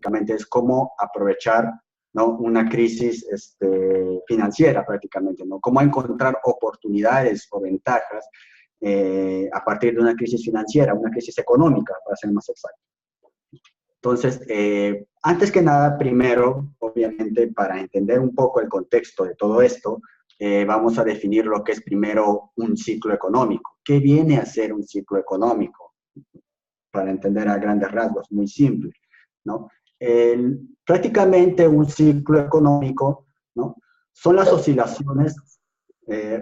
prácticamente es cómo aprovechar, ¿no?, una crisis financiera prácticamente, ¿no? Cómo encontrar oportunidades o ventajas a partir de una crisis financiera, una crisis económica, para ser más exacto. Entonces, antes que nada, primero, obviamente, para entender un poco el contexto de todo esto, vamos a definir lo que es primero un ciclo económico. ¿Qué viene a ser un ciclo económico? Para entender a grandes rasgos, muy simple, ¿no? Prácticamente un ciclo económico, ¿no?, son las oscilaciones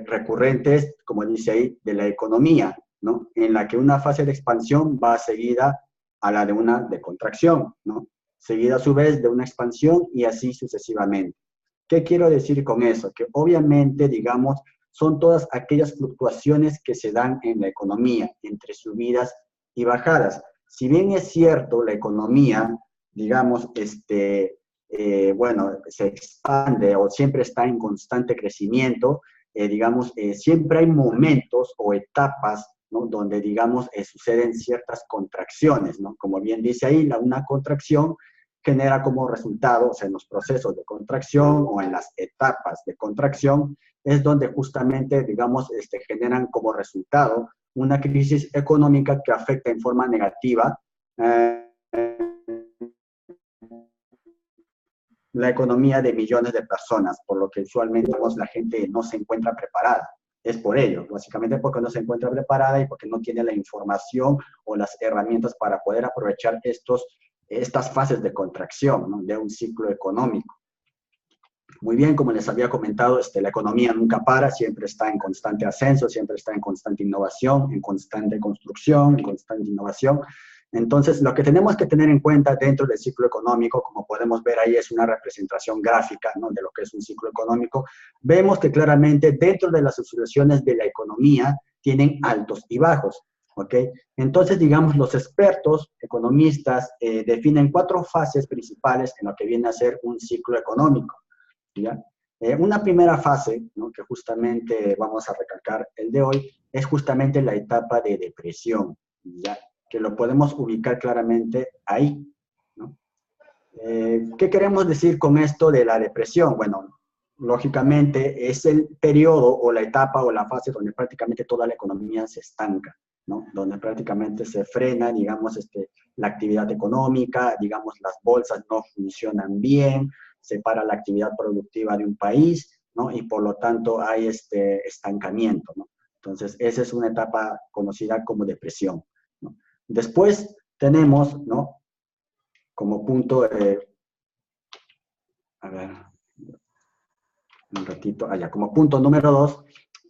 recurrentes, como dice ahí, de la economía, ¿no?, en la que una fase de expansión va seguida a la de una de contracción, ¿no?, seguida a su vez de una expansión y así sucesivamente. ¿Qué quiero decir con eso? Que obviamente, digamos, son todas aquellas fluctuaciones que se dan en la economía, entre subidas y bajadas. Si bien es cierto, la economía, digamos, bueno, se expande o siempre está en constante crecimiento, digamos, siempre hay momentos o etapas, ¿no?, donde, digamos, suceden ciertas contracciones, ¿no? Como bien dice ahí, una contracción genera como resultado, o sea, en los procesos de contracción o en las etapas de contracción, es donde justamente, digamos, generan como resultado una crisis económica que afecta en forma negativa la economía de millones de personas, por lo que usualmente la gente no se encuentra preparada. Es por ello, básicamente porque no se encuentra preparada y porque no tiene la información o las herramientas para poder aprovechar estas fases de contracción, ¿no?, de un ciclo económico. Muy bien, como les había comentado, la economía nunca para, siempre está en constante ascenso, siempre está en constante innovación, en constante construcción, en constante innovación. Entonces, lo que tenemos que tener en cuenta dentro del ciclo económico, como podemos ver ahí, es una representación gráfica, ¿no?, de lo que es un ciclo económico. Vemos que claramente dentro de las oscilaciones de la economía tienen altos y bajos, ¿ok? Entonces, digamos, los expertos economistas definen 4 fases principales en lo que viene a ser un ciclo económico, ¿ya? Una primera fase, ¿no?, que justamente vamos a recalcar el de hoy, es justamente la etapa de depresión, ¿ya?, que lo podemos ubicar claramente ahí, ¿no? ¿Qué queremos decir con esto de la depresión? Bueno, lógicamente es el periodo o la etapa o la fase donde prácticamente toda la economía se estanca, ¿no?, donde prácticamente se frena, digamos, la actividad económica, digamos, las bolsas no funcionan bien, se para la actividad productiva de un país, ¿no?, y por lo tanto hay estancamiento, ¿no? Entonces, esa es una etapa conocida como depresión, ¿no? Después tenemos, ¿no?, como punto, a ver, un ratito, allá, como punto número 2,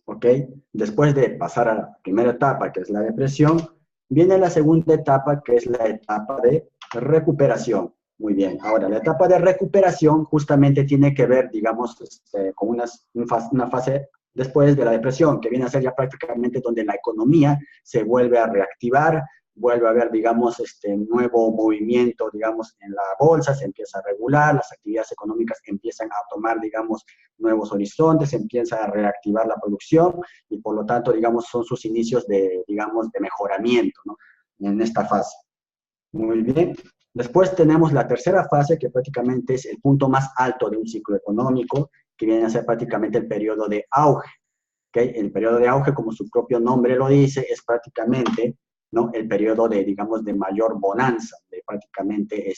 ¿ok? Después de pasar a la primera etapa, que es la depresión, viene la segunda etapa, que es la etapa de recuperación. Muy bien, ahora, la etapa de recuperación justamente tiene que ver, digamos, con una fase después de la depresión, que viene a ser ya prácticamente donde la economía se vuelve a reactivar, vuelve a haber, digamos, nuevo movimiento, digamos, en la bolsa, se empieza a regular, las actividades económicas empiezan a tomar, digamos, nuevos horizontes, se empieza a reactivar la producción y por lo tanto, digamos, son sus inicios de, digamos, de mejoramiento, ¿no?, en esta fase. Muy bien. Después tenemos la tercera fase, que prácticamente es el punto más alto de un ciclo económico, que viene a ser prácticamente el periodo de auge. ¿Okay? El periodo de auge, como su propio nombre lo dice, es prácticamente, ¿no?, el periodo de, digamos, de mayor bonanza, de prácticamente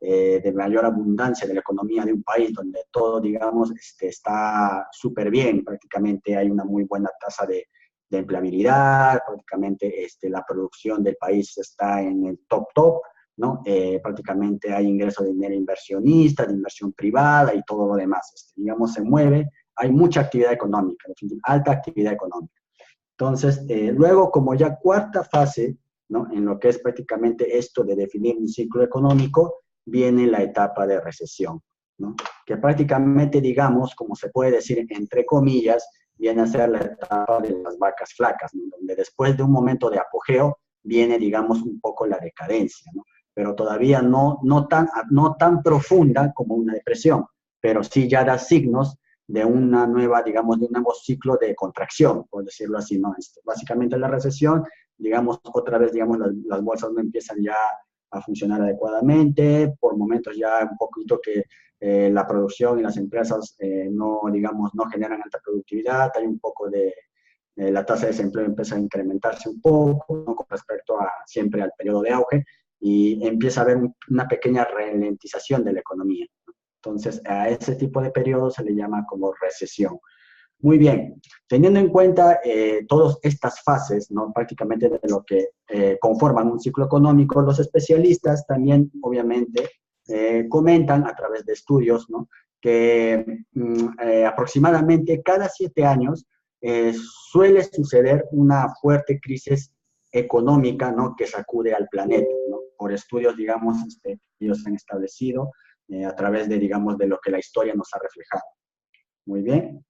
de mayor abundancia de la economía de un país, donde todo, digamos, está súper bien, prácticamente hay una muy buena tasa de empleabilidad, prácticamente la producción del país está en el top, ¿no? Prácticamente hay ingreso de dinero inversionista, de inversión privada y todo lo demás, digamos, se mueve, hay mucha actividad económica, alta actividad económica. Entonces, luego, como ya cuarta fase, ¿no?, en lo que es prácticamente esto de definir un ciclo económico, viene la etapa de recesión, ¿no?, que prácticamente, digamos, como se puede decir, entre comillas, viene a ser la etapa de las vacas flacas, ¿no?, donde después de un momento de apogeo viene, digamos, un poco la decadencia, ¿no?, pero todavía no tan profunda como una depresión, pero sí ya da signos de una nueva, digamos, de un nuevo ciclo de contracción, por decirlo así, ¿no? Básicamente la recesión, digamos, otra vez, digamos, las bolsas no empiezan ya a funcionar adecuadamente, por momentos ya un poquito que la producción y las empresas no, digamos, no generan alta productividad, hay un poco de, la tasa de desempleo empieza a incrementarse un poco, ¿no? Con respecto a siempre al periodo de auge, y empieza a haber una pequeña ralentización de la economía. Entonces, a ese tipo de periodo se le llama como recesión. Muy bien, teniendo en cuenta todas estas fases, ¿no? Prácticamente de lo que conforman un ciclo económico, los especialistas también, obviamente, comentan a través de estudios, ¿no? Que aproximadamente cada 7 años suele suceder una fuerte crisis económica, ¿no? Que sacude al planeta, ¿no? Por estudios, digamos, ellos han establecido a través de, digamos, de lo que la historia nos ha reflejado. Muy bien.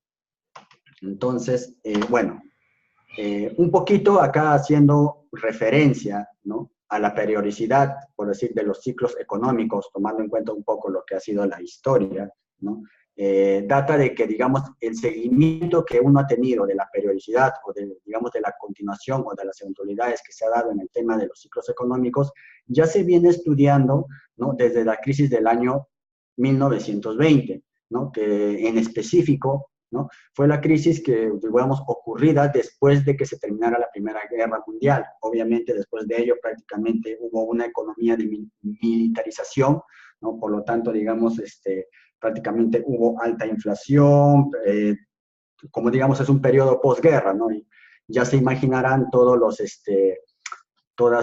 Entonces, bueno, un poquito acá haciendo referencia, ¿no? A la periodicidad, por decir, de los ciclos económicos, tomando en cuenta un poco lo que ha sido la historia, ¿no? Data de que, digamos, el seguimiento que uno ha tenido de la periodicidad o de, digamos, de la continuación o de las eventualidades que se ha dado en el tema de los ciclos económicos, ya se viene estudiando, ¿no? Desde la crisis del año 1920, ¿no? Que en específico, ¿no? Fue la crisis que, digamos, ocurrida después de que se terminara la Primera Guerra Mundial. Obviamente, después de ello, prácticamente hubo una economía de militarización, ¿no? Por lo tanto, digamos, prácticamente hubo alta inflación, como digamos, es un periodo posguerra, ¿no? Y ya se imaginarán todas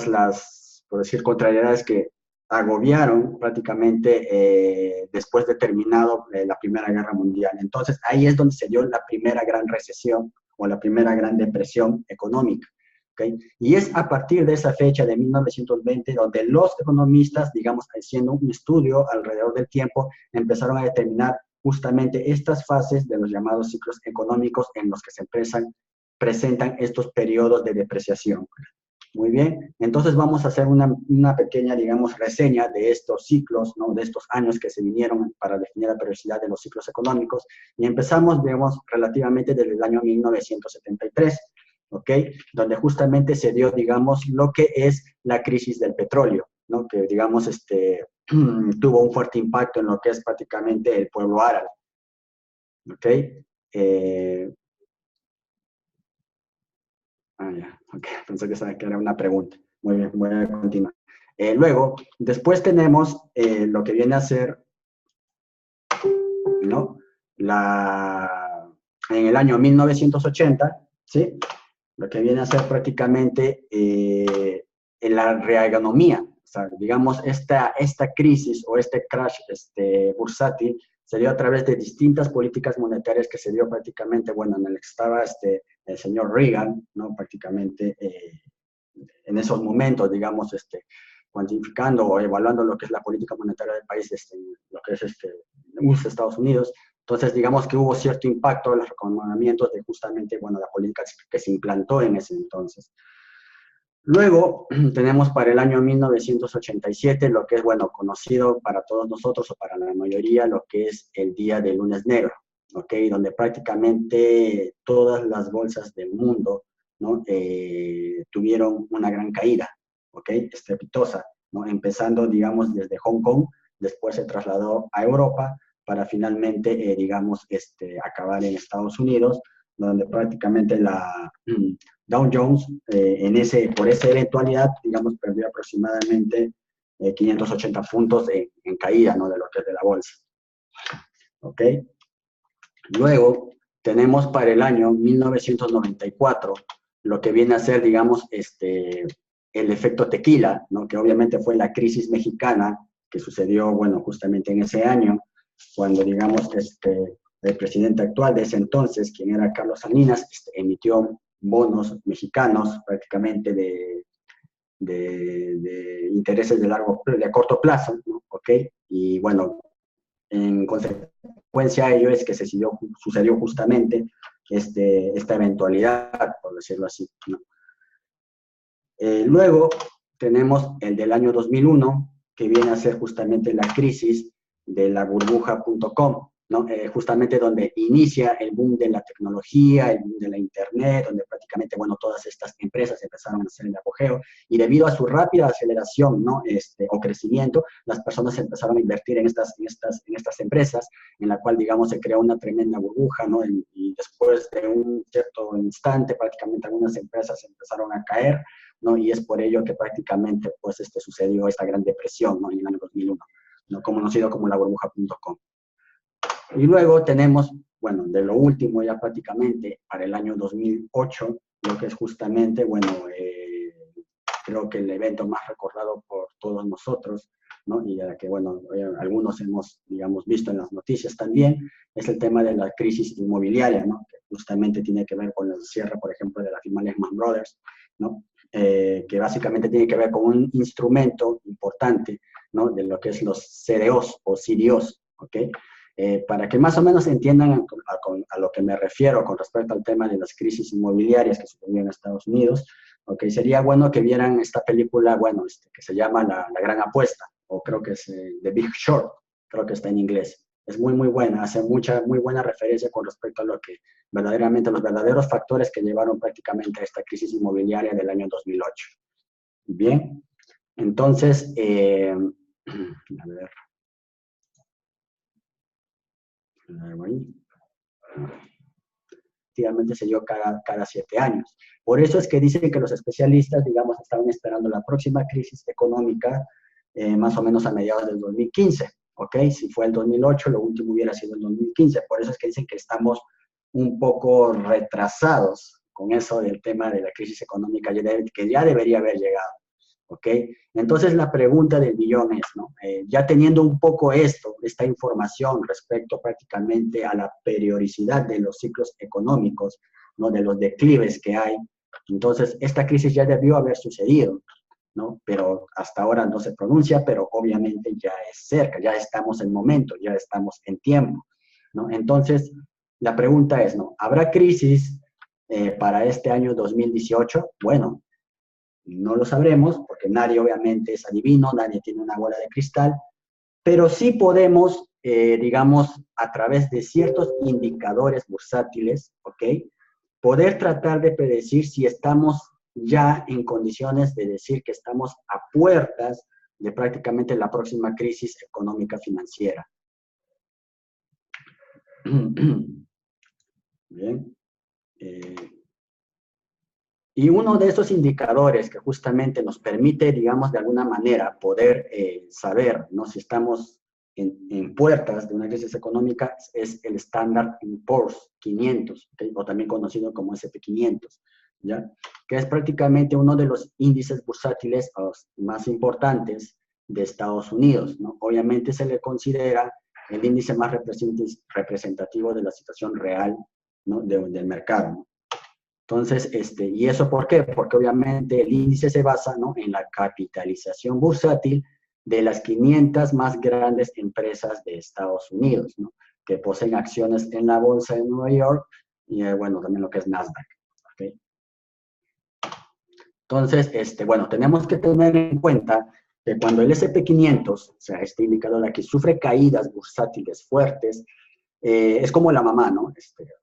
las, por decir, contrariedades que agobiaron prácticamente después de terminado la Primera Guerra Mundial. Entonces, ahí es donde se dio la primera gran recesión o la primera gran depresión económica. ¿Okay? Y es a partir de esa fecha de 1920 donde los economistas, digamos, haciendo un estudio alrededor del tiempo, empezaron a determinar justamente estas fases de los llamados ciclos económicos en los que se presentan estos periodos de depreciación. Muy bien, entonces vamos a hacer una pequeña, digamos, reseña de estos ciclos, ¿no? De estos años que se vinieron para definir la periodicidad de los ciclos económicos. Y empezamos, digamos, relativamente desde el año 1973, ¿ok? Donde justamente se dio, digamos, lo que es la crisis del petróleo, ¿no? Que, digamos, tuvo un fuerte impacto en lo que es prácticamente el pueblo árabe, ¿ok? Ya, ok, pensé que era una pregunta. Muy bien, voy a continuar. Luego, después tenemos lo que viene a ser, ¿no? En el año 1980, ¿sí? Lo que viene a ser prácticamente la reaganomía. O sea, digamos, esta crisis o este crash bursátil se dio a través de distintas políticas monetarias que se dio prácticamente, bueno, en el que estaba el señor Reagan, ¿no? Prácticamente en esos momentos, digamos, cuantificando o evaluando lo que es la política monetaria del país, lo que es USA, Estados Unidos. Entonces, digamos que hubo cierto impacto en los recomendamientos de justamente, bueno, la política que se implantó en ese entonces. Luego tenemos para el año 1987 lo que es, bueno, conocido para todos nosotros o para la mayoría, lo que es el Día del Lunes Negro, ¿ok? Donde prácticamente todas las bolsas del mundo, ¿no? Tuvieron una gran caída, ¿ok? Estrepitosa, ¿no? Empezando, digamos, desde Hong Kong, después se trasladó a Europa para finalmente, digamos, acabar en Estados Unidos, donde prácticamente la Dow Jones, por esa eventualidad, digamos, perdió aproximadamente 580 puntos en caída, ¿no? De lo que es de la bolsa. ¿Ok? Luego, tenemos para el año 1994 lo que viene a ser, digamos, el efecto tequila, ¿no? Que obviamente fue la crisis mexicana que sucedió, bueno, justamente en ese año, cuando, digamos, el presidente actual de ese entonces, quien era Carlos Salinas, emitió bonos mexicanos prácticamente de intereses de corto plazo, ¿no? ¿Ok? Y bueno, en consecuencia a ello es que sucedió justamente esta eventualidad, por decirlo así, ¿no? Luego tenemos el del año 2001, que viene a ser justamente la crisis de la burbuja.com, ¿no? Justamente donde inicia el boom de la tecnología, el boom de la internet, donde prácticamente, bueno, todas estas empresas empezaron a hacer el apogeo, y debido a su rápida aceleración, ¿no? O crecimiento, las personas empezaron a invertir en estas empresas, en la cual, digamos, se crea una tremenda burbuja, ¿no? Y después de un cierto instante, prácticamente algunas empresas empezaron a caer, ¿no? Y es por ello que prácticamente, pues, sucedió esta gran depresión, ¿no? En el año 2001, ¿no? Conocido como la burbuja.com. Y luego tenemos, bueno, de lo último ya prácticamente para el año 2008, lo que es justamente, bueno, creo que el evento más recordado por todos nosotros, ¿no? Y que, bueno, algunos hemos, digamos, visto en las noticias también, es el tema de la crisis inmobiliaria, ¿no? Que justamente tiene que ver con el cierre, por ejemplo, de la firma Lehman Brothers, ¿no? Que básicamente tiene que ver con un instrumento importante, ¿no? De lo que es los CDOs o CDOs, ¿ok? Para que más o menos entiendan a lo que me refiero con respecto al tema de las crisis inmobiliarias que sucedieron en Estados Unidos, okay, sería bueno que vieran esta película, bueno, que se llama La Gran Apuesta, o creo que es The Big Short, creo que está en inglés. Es muy, muy buena, hace muy buena referencia con respecto a lo que verdaderamente, los verdaderos factores que llevaron prácticamente a esta crisis inmobiliaria del año 2008. Bien, entonces, a ver, ahí. Efectivamente se dio cada 7 años. Por eso es que dicen que los especialistas, digamos, estaban esperando la próxima crisis económica más o menos a mediados del 2015, ¿ok? Si fue el 2008, lo último hubiera sido el 2015. Por eso es que dicen que estamos un poco retrasados con eso del tema de la crisis económica que ya debería haber llegado. ¿Ok? Entonces la pregunta del millón es, ¿no? Ya teniendo un poco esta información respecto prácticamente a la periodicidad de los ciclos económicos, ¿no? De los declives que hay, entonces esta crisis ya debió haber sucedido, ¿no? Pero hasta ahora no se pronuncia, pero obviamente ya es cerca, ya estamos en momento, ya estamos en tiempo, ¿no? Entonces la pregunta es, ¿no? ¿Habrá crisis para este año 2018? Bueno, no lo sabremos porque nadie obviamente es adivino, nadie tiene una bola de cristal, pero sí podemos, digamos, a través de ciertos indicadores bursátiles, ¿ok? Poder tratar de predecir si estamos ya en condiciones de decir que estamos a puertas de prácticamente la próxima crisis económica financiera. Bien. Y uno de esos indicadores que justamente nos permite, digamos, de alguna manera poder saber, ¿no? Si estamos en puertas de una crisis económica es el Standard & Poor's 500, ¿okay? O también conocido como SP500, ¿ya? Que es prácticamente uno de los índices bursátiles más importantes de Estados Unidos, ¿no? Obviamente se le considera el índice más representativo de la situación real, ¿no? Del mercado, ¿no? Entonces, ¿y eso por qué? Porque obviamente el índice se basa, ¿no? En la capitalización bursátil de las 500 más grandes empresas de Estados Unidos, ¿no? Que poseen acciones en la bolsa de Nueva York y, bueno, también lo que es Nasdaq, ¿ok? Entonces, bueno, tenemos que tener en cuenta que cuando el SP500, o sea, este indicador aquí, sufre caídas bursátiles fuertes, es como la mamá, ¿no?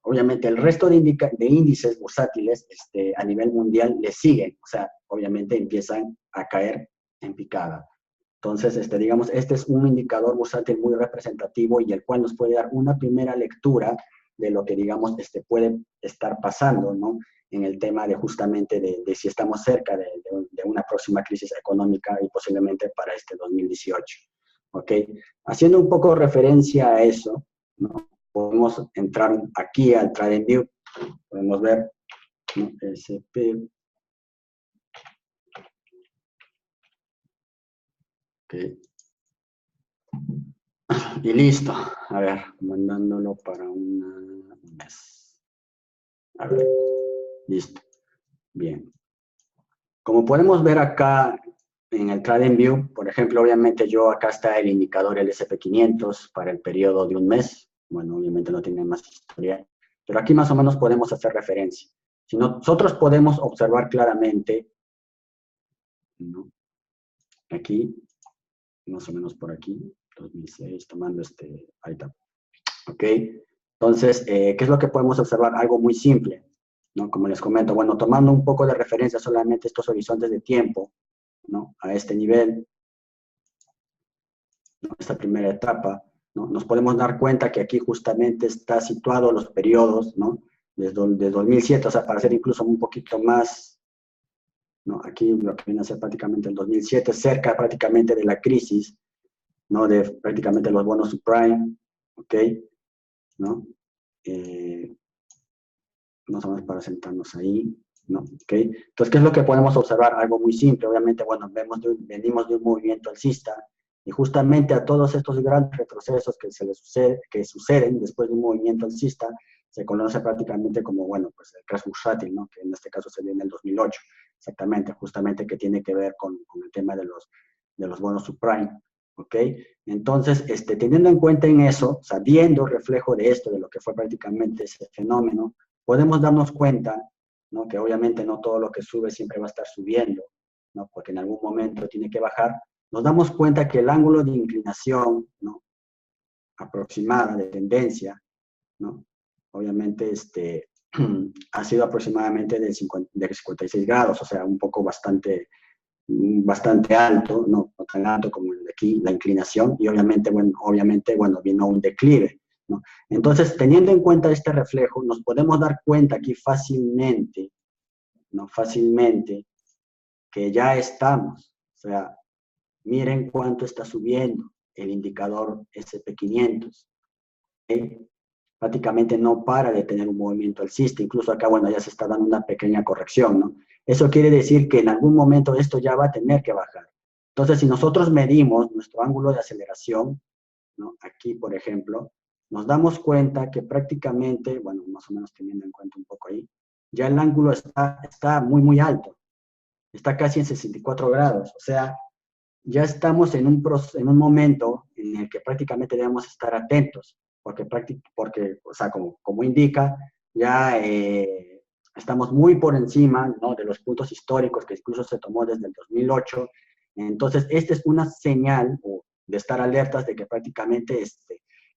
Obviamente el resto de índices bursátiles a nivel mundial le siguen, o sea, obviamente empiezan a caer en picada. Entonces, digamos, este es un indicador bursátil muy representativo y el cual nos puede dar una primera lectura de lo que, digamos, puede estar pasando, ¿no? En el tema de justamente de si estamos cerca de una próxima crisis económica y posiblemente para este 2018, ¿ok? Haciendo un poco referencia a eso, ¿no? Podemos entrar aquí al TradingView, podemos ver, ¿no? SP, okay. Y listo, a ver, mandándolo para un mes. A ver, listo, bien. Como podemos ver acá en el TradingView, por ejemplo, obviamente acá está el indicador el SP500 para el periodo de un mes. Bueno, obviamente no tiene más historia, pero aquí más o menos podemos hacer referencia. Si nosotros podemos observar claramente, ¿no? Aquí, más o menos por aquí, 2006, tomando ahí está. ¿Ok? Entonces, ¿qué es lo que podemos observar? Algo muy simple, ¿no? Como les comento, bueno, tomando un poco de referencia solamente estos horizontes de tiempo, ¿no? A este nivel, ¿no? Esta primera etapa, ¿no? Nos podemos dar cuenta que aquí justamente está situado los periodos, ¿no? Desde 2007, o sea, para ser incluso un poquito más, ¿no? Aquí lo que viene a ser prácticamente el 2007, cerca prácticamente de la crisis, ¿no? De prácticamente los bonos subprime, ¿ok? ¿No? Más o menos para sentarnos ahí, ¿no? ¿Ok? Entonces, ¿qué es lo que podemos observar? Algo muy simple, obviamente, bueno, venimos de un movimiento alcista, y justamente a todos estos grandes retrocesos que suceden después de un movimiento alcista, se conoce prácticamente como, bueno, pues el crash bursátil, ¿no? Que en este caso se dio en el 2008, exactamente, justamente que tiene que ver con el tema de los bonos subprime, ¿ok? Entonces, teniendo en cuenta en eso, sabiendo reflejo de esto, de lo que fue prácticamente ese fenómeno, podemos darnos cuenta, ¿no? Que obviamente no todo lo que sube siempre va a estar subiendo, ¿no? Porque en algún momento tiene que bajar. Nos damos cuenta que el ángulo de inclinación, ¿no? Aproximada de tendencia, ¿no? Obviamente ha sido aproximadamente de 56 grados, o sea, un poco bastante alto, no tan alto como el de aquí, la inclinación, y obviamente, bueno, vino un declive, ¿no? Entonces, teniendo en cuenta este reflejo, nos podemos dar cuenta aquí fácilmente, ¿no? Fácilmente, que ya estamos, o sea, miren cuánto está subiendo el indicador SP500, ¿okay? Prácticamente no para de tener un movimiento alcista, incluso acá, bueno, ya se está dando una pequeña corrección, ¿no? Eso quiere decir que en algún momento esto ya va a tener que bajar. Entonces, si nosotros medimos nuestro ángulo de aceleración, ¿no? Aquí, por ejemplo, nos damos cuenta que prácticamente, bueno, más o menos teniendo en cuenta un poco ahí, ya el ángulo está muy, muy alto, está casi en 64 grados, o sea, ya estamos en un momento en el que prácticamente debemos estar atentos, porque o sea, como indica, ya estamos muy por encima, ¿no? De los puntos históricos que incluso se tomó desde el 2008. Entonces, esta es una señal de estar alertas de que prácticamente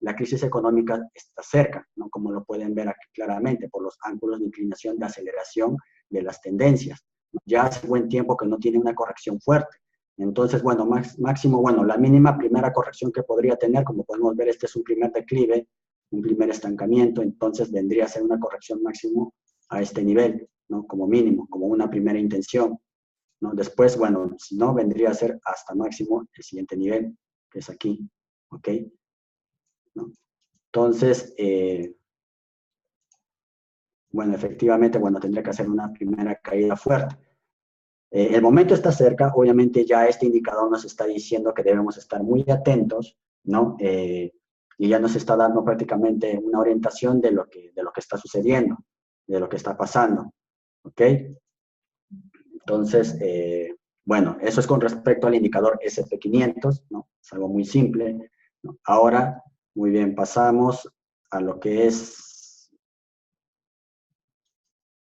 la crisis económica está cerca, ¿no? Como lo pueden ver aquí claramente por los ángulos de inclinación de aceleración de las tendencias. Ya hace buen tiempo que no tiene una corrección fuerte. Entonces, bueno, máximo, bueno, la mínima primera corrección que podría tener, como podemos ver, este es un primer declive, un primer estancamiento, entonces vendría a ser una corrección máximo a este nivel, ¿no? Como mínimo, como una primera intención, ¿no? Después, bueno, si no, vendría a ser hasta máximo el siguiente nivel, que es aquí, ¿ok? ¿No? Entonces, bueno, efectivamente, bueno, tendría que hacer una primera caída fuerte. El momento está cerca, obviamente ya este indicador nos está diciendo que debemos estar muy atentos, ¿no? Y ya nos está dando prácticamente una orientación de lo que está sucediendo, de lo que está pasando, ¿ok? Entonces, bueno, eso es con respecto al indicador SP500, ¿no? Es algo muy simple, ¿no? Ahora, muy bien, pasamos a lo que es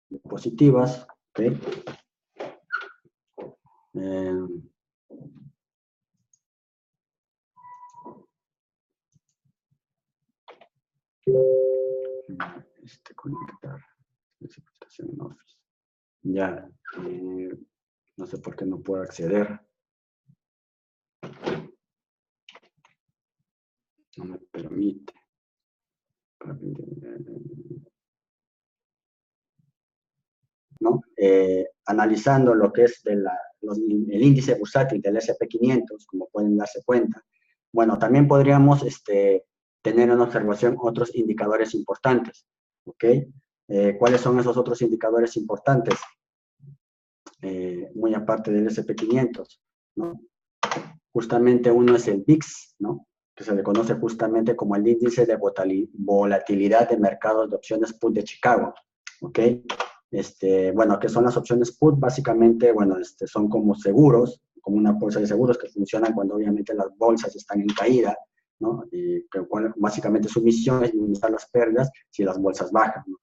diapositivas, ¿ok? Conectar presentación en Office. Ya, no sé por qué no puedo acceder. No me permite. ¿No? Analizando lo que es el índice bursátil del SP500, como pueden darse cuenta, bueno, también podríamos tener en observación otros indicadores importantes, ¿ok? ¿Cuáles son esos otros indicadores importantes? Muy aparte del SP500, ¿no? Justamente uno es el VIX, ¿no? Que se le conoce justamente como el índice de volatilidad de mercados de opciones put de Chicago, ¿ok? Bueno, ¿qué son las opciones put? Básicamente, bueno, son como seguros, como una bolsa de seguros que funcionan cuando obviamente las bolsas están en caída, ¿no? Y que básicamente su misión es minimizar las pérdidas si las bolsas bajan, ¿no?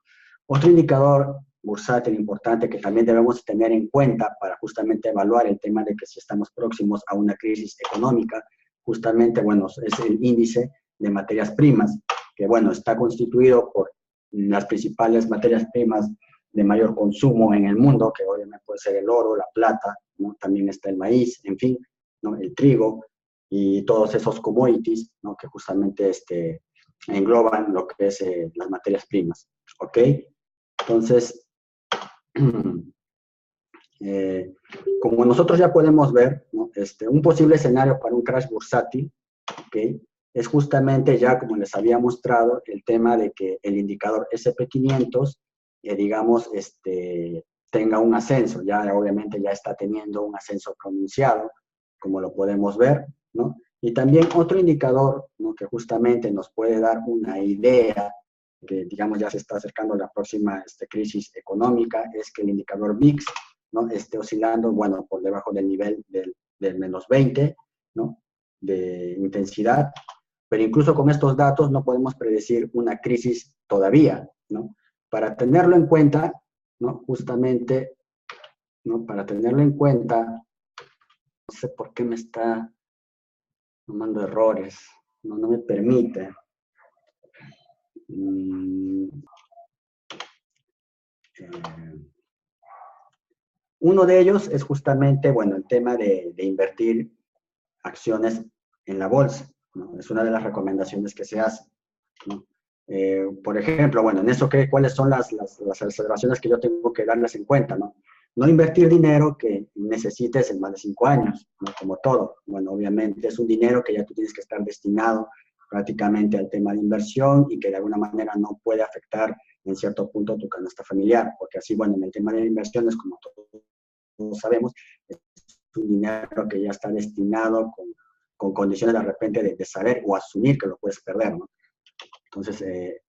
Otro indicador bursátil importante que también debemos tener en cuenta para justamente evaluar el tema de que si estamos próximos a una crisis económica, justamente, bueno, es el índice de materias primas, que bueno, está constituido por las principales materias primas de mayor consumo en el mundo, que obviamente puede ser el oro, la plata, ¿no? También está el maíz, en fin, ¿no? El trigo y todos esos commodities, ¿no? Que justamente engloban lo que es las materias primas, ¿ok? Entonces, como nosotros ya podemos ver, ¿no? Un posible escenario para un crash bursátil, ¿ok? Es justamente ya, como les había mostrado, el tema de que el indicador SP500, digamos, tenga un ascenso. Ya obviamente ya está teniendo un ascenso pronunciado, como lo podemos ver, ¿no? Y también otro indicador, ¿no? Que justamente nos puede dar una idea que, digamos, ya se está acercando la próxima crisis económica, es que el indicador VIX, ¿no? Esté oscilando, bueno, por debajo del nivel del menos 20, ¿no? De intensidad, pero incluso con estos datos no podemos predecir una crisis todavía, ¿no? Para tenerlo en cuenta, ¿no? Justamente, ¿no? Para tenerlo en cuenta, no sé por qué me está tomando errores, no me permite. Uno de ellos es justamente, bueno, el tema de invertir acciones en la bolsa, ¿no? Es una de las recomendaciones que se hace, ¿no? Por ejemplo, bueno, en eso, ¿cuáles son las observaciones que yo tengo que darles en cuenta, ¿no? No invertir dinero que necesites en más de 5 años, ¿no? Como todo. Bueno, obviamente es un dinero que ya tú tienes que estar destinado prácticamente al tema de inversión y que de alguna manera no puede afectar en cierto punto tu canasta familiar, porque así, bueno, en el tema de inversiones, como todos sabemos, es un dinero que ya está destinado con condiciones de repente de saber o asumir que lo puedes perder, ¿no? Entonces,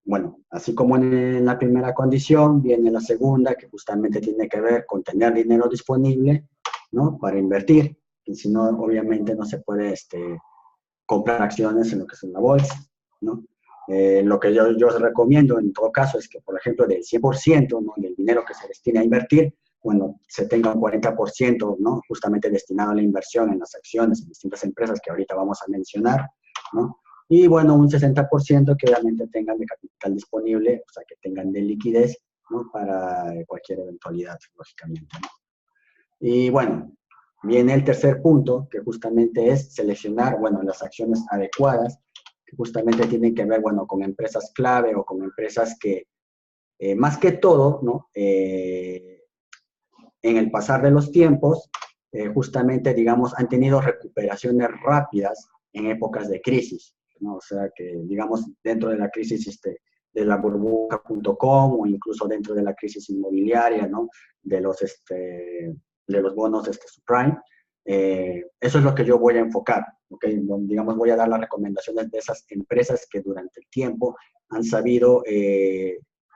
bueno, así como en la primera condición, viene la segunda, que justamente tiene que ver con tener dinero disponible, ¿no? Para invertir, y si no, obviamente no se puede comprar acciones en lo que es en la bolsa, ¿no? Lo que yo os recomiendo en todo caso es que, por ejemplo, del 100%, ¿no? Del dinero que se destina a invertir, bueno, se tenga un 40%, ¿no? Justamente destinado a la inversión en las acciones, en distintas empresas que ahorita vamos a mencionar, ¿no? Y bueno, un 60% que obviamente tengan de capital disponible, o sea, que tengan de liquidez, ¿no? Para cualquier eventualidad, lógicamente, ¿no? Y bueno, viene el tercer punto, que justamente es seleccionar, bueno, las acciones adecuadas, que justamente tienen que ver, bueno, con empresas clave o con empresas que, más que todo, ¿no? En el pasar de los tiempos, justamente, digamos, han tenido recuperaciones rápidas en épocas de crisis, ¿no? O sea, que, digamos, dentro de la crisis de la burbuja.com o incluso dentro de la crisis inmobiliaria, ¿no? De los bonos subprime, eso es lo que yo voy a enfocar, ¿ok? Digamos, voy a dar las recomendaciones de esas empresas que durante el tiempo han sabido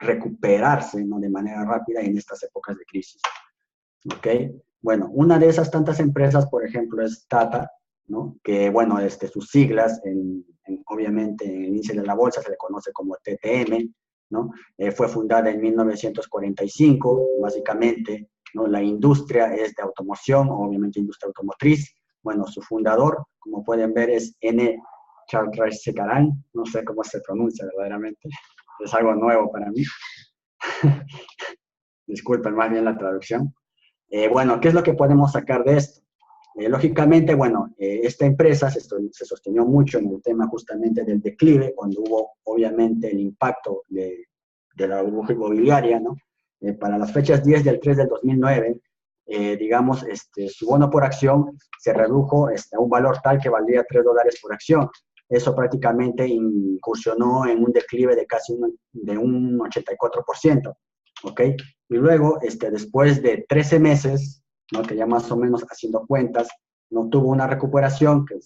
recuperarse, ¿no? De manera rápida en estas épocas de crisis. ¿Ok? Bueno, una de esas tantas empresas, por ejemplo, es Tata, ¿no? Que, bueno, sus siglas, obviamente, en el índice de la bolsa se le conoce como TTM, ¿no? Fue fundada en 1945, básicamente, ¿no? La industria es de automoción, obviamente industria automotriz. Bueno, su fundador, como pueden ver, es N. Chandrasekaran, no sé cómo se pronuncia verdaderamente, es algo nuevo para mí. Disculpen más bien la traducción. Bueno, ¿qué es lo que podemos sacar de esto? Lógicamente, bueno, esta empresa se sostenió mucho en el tema justamente del declive, cuando hubo obviamente el impacto de la burbuja inmobiliaria, ¿no? Para las fechas 10 del 3 del 2009, digamos, su bono por acción se redujo a un valor tal que valía $3 por acción. Eso prácticamente incursionó en un declive de casi un 84%. ¿Ok? Y luego, después de 13 meses, ¿no? Que ya más o menos haciendo cuentas, no tuvo una recuperación, que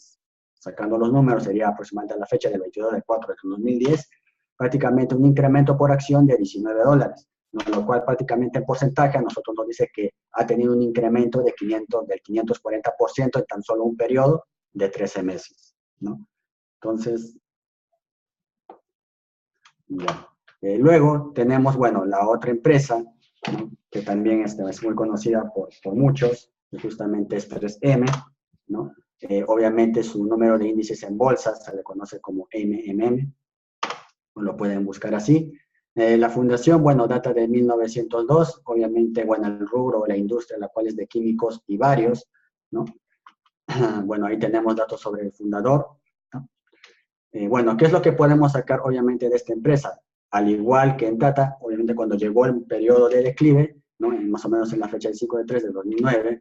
sacando los números sería aproximadamente a la fecha del 22 de 4 del 2010, prácticamente un incremento por acción de $19, ¿no? Lo cual prácticamente en porcentaje a nosotros nos dice que ha tenido un incremento del 540% en tan solo un periodo de 13 meses, ¿no? Entonces, ya. Luego tenemos, bueno, la otra empresa, ¿no? Que también es muy conocida por muchos, que justamente es 3M, ¿no? Obviamente su número de índices en bolsa se le conoce como MMM, lo pueden buscar así. La fundación, bueno, data de 1902, obviamente, bueno, el rubro, la industria, la cual es de químicos y varios, ¿no? Bueno, ahí tenemos datos sobre el fundador, ¿no? Bueno, ¿qué es lo que podemos sacar, obviamente, de esta empresa? Al igual que en Tata, obviamente, cuando llegó el periodo de declive, ¿no? Más o menos en la fecha del 5/3 de 2009,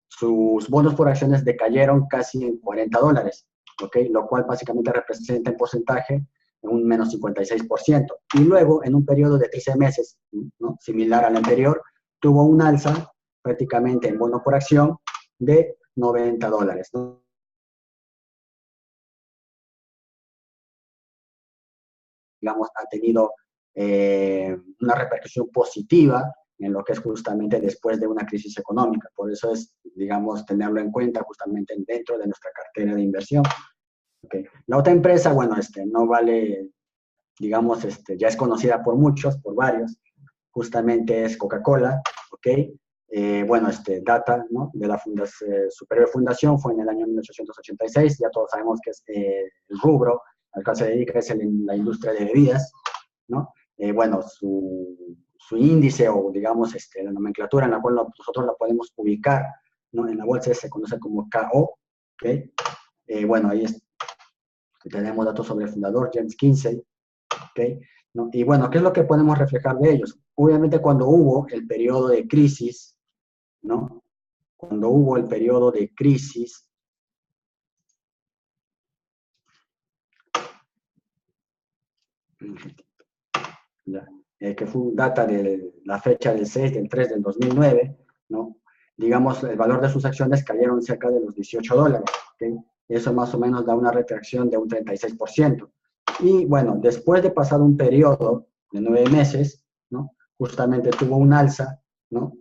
sus bonos por acciones decayeron casi en $40, ¿ok? Lo cual básicamente representa en porcentaje un menos 56%. Y luego, en un periodo de 13 meses, ¿no? Similar al anterior, tuvo un alza prácticamente en bono por acción de $90, ¿no? Digamos, ha tenido una repercusión positiva en lo que es justamente después de una crisis económica. Por eso es, digamos, tenerlo en cuenta justamente dentro de nuestra cartera de inversión. Okay. La otra empresa, bueno, no vale, digamos, ya es conocida por muchos, por varios, justamente es Coca-Cola, ¿ok? Bueno, data, ¿no? De la Superior Fundación fue en el año 1886, ya todos sabemos que es el rubro al cual se dedica es la industria de bebidas, ¿no? Bueno, su índice o, digamos, la nomenclatura en la cual nosotros la podemos ubicar, ¿no? En la bolsa se conoce como KO, ¿ok? Bueno, ahí tenemos datos sobre el fundador, James Kinsey, ¿ok? ¿No? Y bueno, ¿qué es lo que podemos reflejar de ellos? Obviamente cuando hubo el periodo de crisis, ¿no? Cuando hubo el periodo de crisis, ya, que fue data de la fecha del 6/3 del 2009, ¿no? Digamos, el valor de sus acciones cayeron cerca de los $18, ¿ok? Eso más o menos da una retracción de un 36%. Y bueno, después de pasar un periodo de 9 meses, ¿no? Justamente tuvo un alza, ¿no?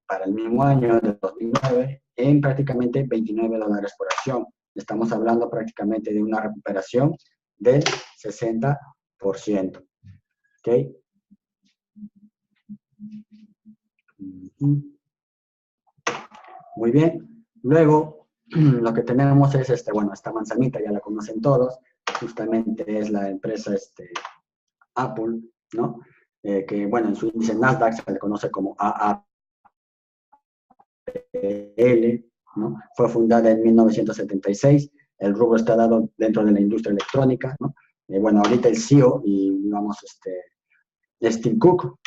Para el mismo año de 2009 en prácticamente $29 por acción. Estamos hablando prácticamente de una recuperación del 60%. ¿Ok? Muy bien. Luego, lo que tenemos es, bueno, esta manzanita ya la conocen todos, justamente es la empresa Apple, ¿no? Que, bueno, en su índice Nasdaq se le conoce como AAPL, ¿no? Fue fundada en 1976, el rubro está dado dentro de la industria electrónica, ¿no? Bueno, ahorita el CEO y, digamos, Steve Cook,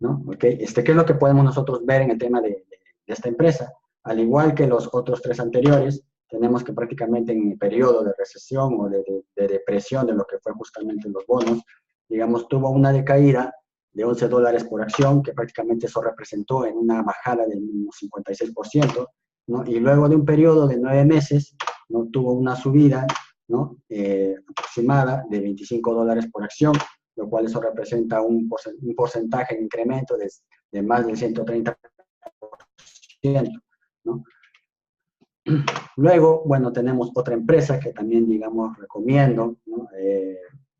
¿no? ¿Okay? ¿Qué es lo que podemos nosotros ver en el tema de esta empresa? Al igual que los otros tres anteriores, tenemos que prácticamente en el periodo de recesión o de depresión de lo que fue justamente los bonos, digamos, tuvo una decaída de $11 por acción, que prácticamente eso representó en una bajada del 56%, ¿no? Y luego de un periodo de 9 meses, ¿no? Tuvo una subida, ¿no? Aproximada de $25 por acción, lo cual eso representa un porcentaje de incremento de más del 130%, ¿no? Luego, bueno, tenemos otra empresa que también, digamos, recomiendo, ¿no?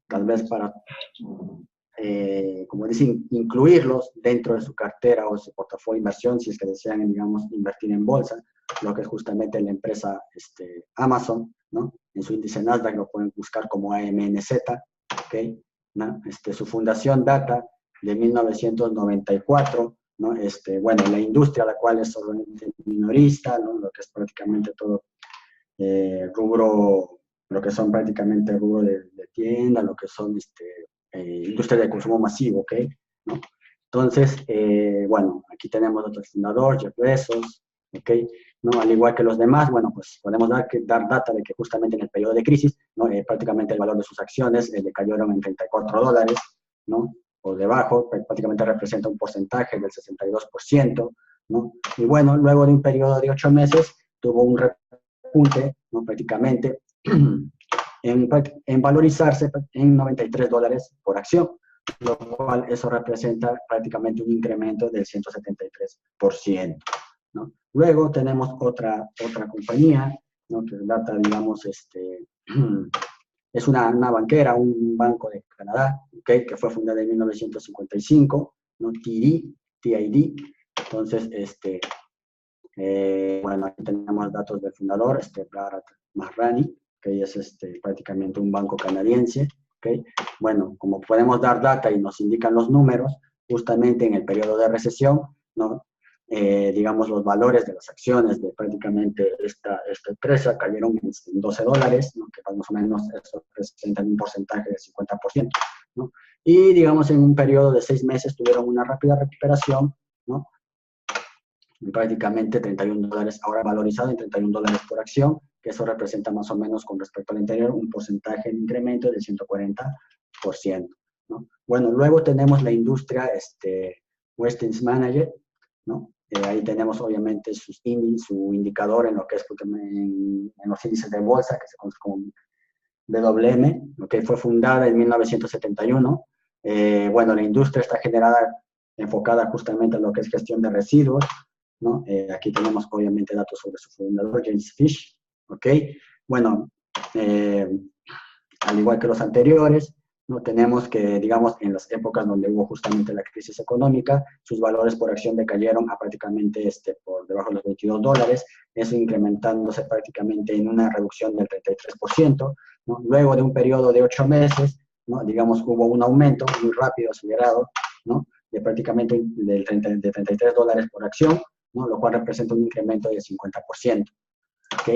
Tal vez para, como dicen, incluirlos dentro de su cartera o su portafolio de inversión, si es que desean, digamos, invertir en bolsa, lo que es justamente la empresa Amazon, ¿no? En su índice Nasdaq lo pueden buscar como AMNZ, ¿ok? ¿No? Su fundación data de 1994, ¿no? Bueno, la industria, la cual es solamente minorista, ¿no? Lo que es prácticamente todo rubro, lo que son prácticamente rubro de tienda, lo que son industria de consumo masivo, ¿ok? ¿No? Entonces, bueno, aquí tenemos otro fundador, Jeff Bezos, ¿ok? ¿No? Al igual que los demás, bueno, pues podemos dar data de que justamente en el periodo de crisis, ¿no? Prácticamente el valor de sus acciones decayeron en $34, ¿no? Por debajo, prácticamente representa un porcentaje del 62%, ¿no? Y bueno, luego de un periodo de 8 meses, tuvo un repunte, ¿no? Prácticamente en valorizarse en $93 por acción, lo cual eso representa prácticamente un incremento del 173%, ¿no? Luego tenemos otra compañía, ¿no? Que data, digamos, es una banquera, un banco de Canadá, ¿okay? Que fue fundada en 1955, ¿no? TID. Entonces, bueno, aquí tenemos datos del fundador, Bharat Maharani, que es prácticamente un banco canadiense, ¿ok? Bueno, como podemos dar data y nos indican los números, justamente en el periodo de recesión, ¿no? Digamos, los valores de las acciones de prácticamente esta empresa cayeron en $12, ¿no? Que más o menos eso representa un porcentaje del 50%, ¿no? Y, digamos, en un periodo de 6 meses tuvieron una rápida recuperación, ¿no? Prácticamente $31, ahora valorizado en $31 por acción, que eso representa más o menos con respecto al anterior un porcentaje de incremento del 140%, ¿no? Bueno, luego tenemos la industria Western Manager, ¿no? Ahí tenemos obviamente su indicador en lo que es en los índices de bolsa, que se conoce como WM, que fue fundada en 1971. Bueno, la industria está enfocada justamente en lo que es gestión de residuos, ¿no? Aquí tenemos obviamente datos sobre su fundador, James Fish, ¿ok? Bueno, al igual que los anteriores, ¿no? Tenemos que, digamos, en las épocas donde hubo justamente la crisis económica, sus valores por acción decayeron a prácticamente por debajo de los $22, eso incrementándose prácticamente en una reducción del 33%, ¿no? Luego de un periodo de 8 meses, ¿no? Digamos, hubo un aumento muy rápido, acelerado, ¿no? De prácticamente de $33 por acción, ¿no? Lo cual representa un incremento del 50%, ¿ok?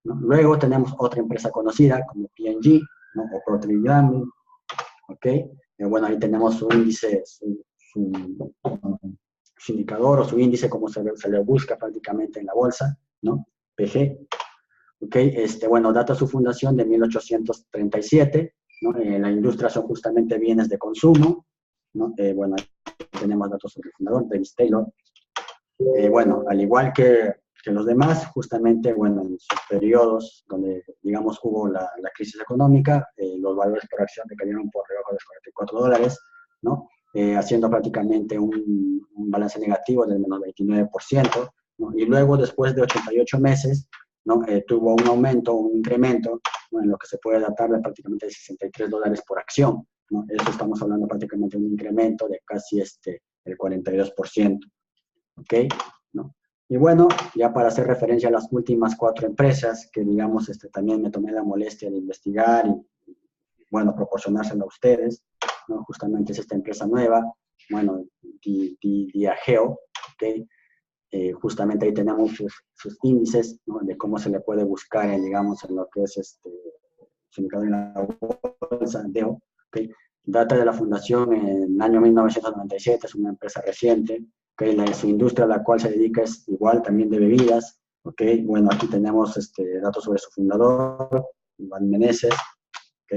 ¿No? Luego tenemos otra empresa conocida como P&G, ¿no? O Procter & Gamble, ¿ok? Bueno, ahí tenemos su índice, su indicador o su índice, como se le busca prácticamente en la bolsa, ¿no? PG, ¿ok? Bueno, data su fundación de 1837, ¿no? La industria son justamente bienes de consumo, ¿no? Bueno, ahí tenemos datos sobre el fundador, David Taylor. Bueno, al igual que los demás, justamente, bueno, en sus periodos donde, digamos, hubo la crisis económica, los valores por acción decayeron por debajo de los $44, ¿no? Haciendo prácticamente un balance negativo del menos 29%, ¿no? Y luego, después de 88 meses, ¿no? Tuvo un aumento, un incremento, ¿no? En lo que se puede datar de prácticamente $63 por acción, ¿no? Eso estamos hablando prácticamente de un incremento de casi el 42%, ¿ok? ¿No? Y bueno, ya para hacer referencia a las últimas 4 empresas, que digamos, también me tomé la molestia de investigar y bueno, proporcionárselo a ustedes, ¿no? Justamente es esta empresa nueva, bueno, Diageo, ¿ok? Justamente ahí tenemos sus índices, ¿no? De cómo se le puede buscar, digamos, en lo que es su indicador en la bolsa, DEO, ¿ok? Data de la fundación en el año 1997, es una empresa reciente, ¿okay? Su industria a la cual se dedica es igual, también de bebidas, ¿ok? Bueno, aquí tenemos datos sobre su fundador, Iván Meneses, ¿ok?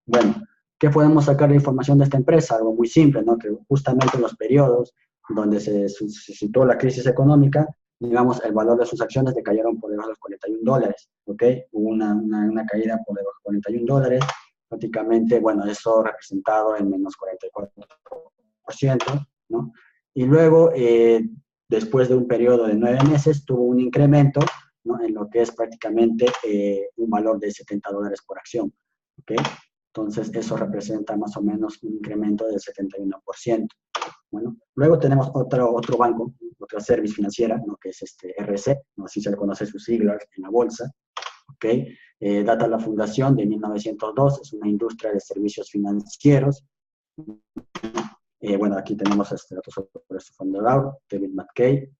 Bueno, ¿qué podemos sacar de información de esta empresa? Algo muy simple, ¿no? Que justamente en los periodos donde se suscitó la crisis económica, digamos, el valor de sus acciones decayeron por debajo de los $41, ¿ok? Hubo una caída por debajo de $41, prácticamente, bueno, eso representado en menos 44%, ¿no? Y luego, después de un periodo de 9 meses, tuvo un incremento, ¿no? En lo que es prácticamente un valor de $70 por acción, ¿ok? Entonces, eso representa más o menos un incremento del 71%. Bueno, luego tenemos otro banco, otra service financiera, ¿no? Que es RC, ¿no? Así se le conoce sus siglas en la bolsa, ¿ok? Data la fundación de 1902, es una industria de servicios financieros. Bueno, aquí tenemos datos sobre su fundador, David McKay,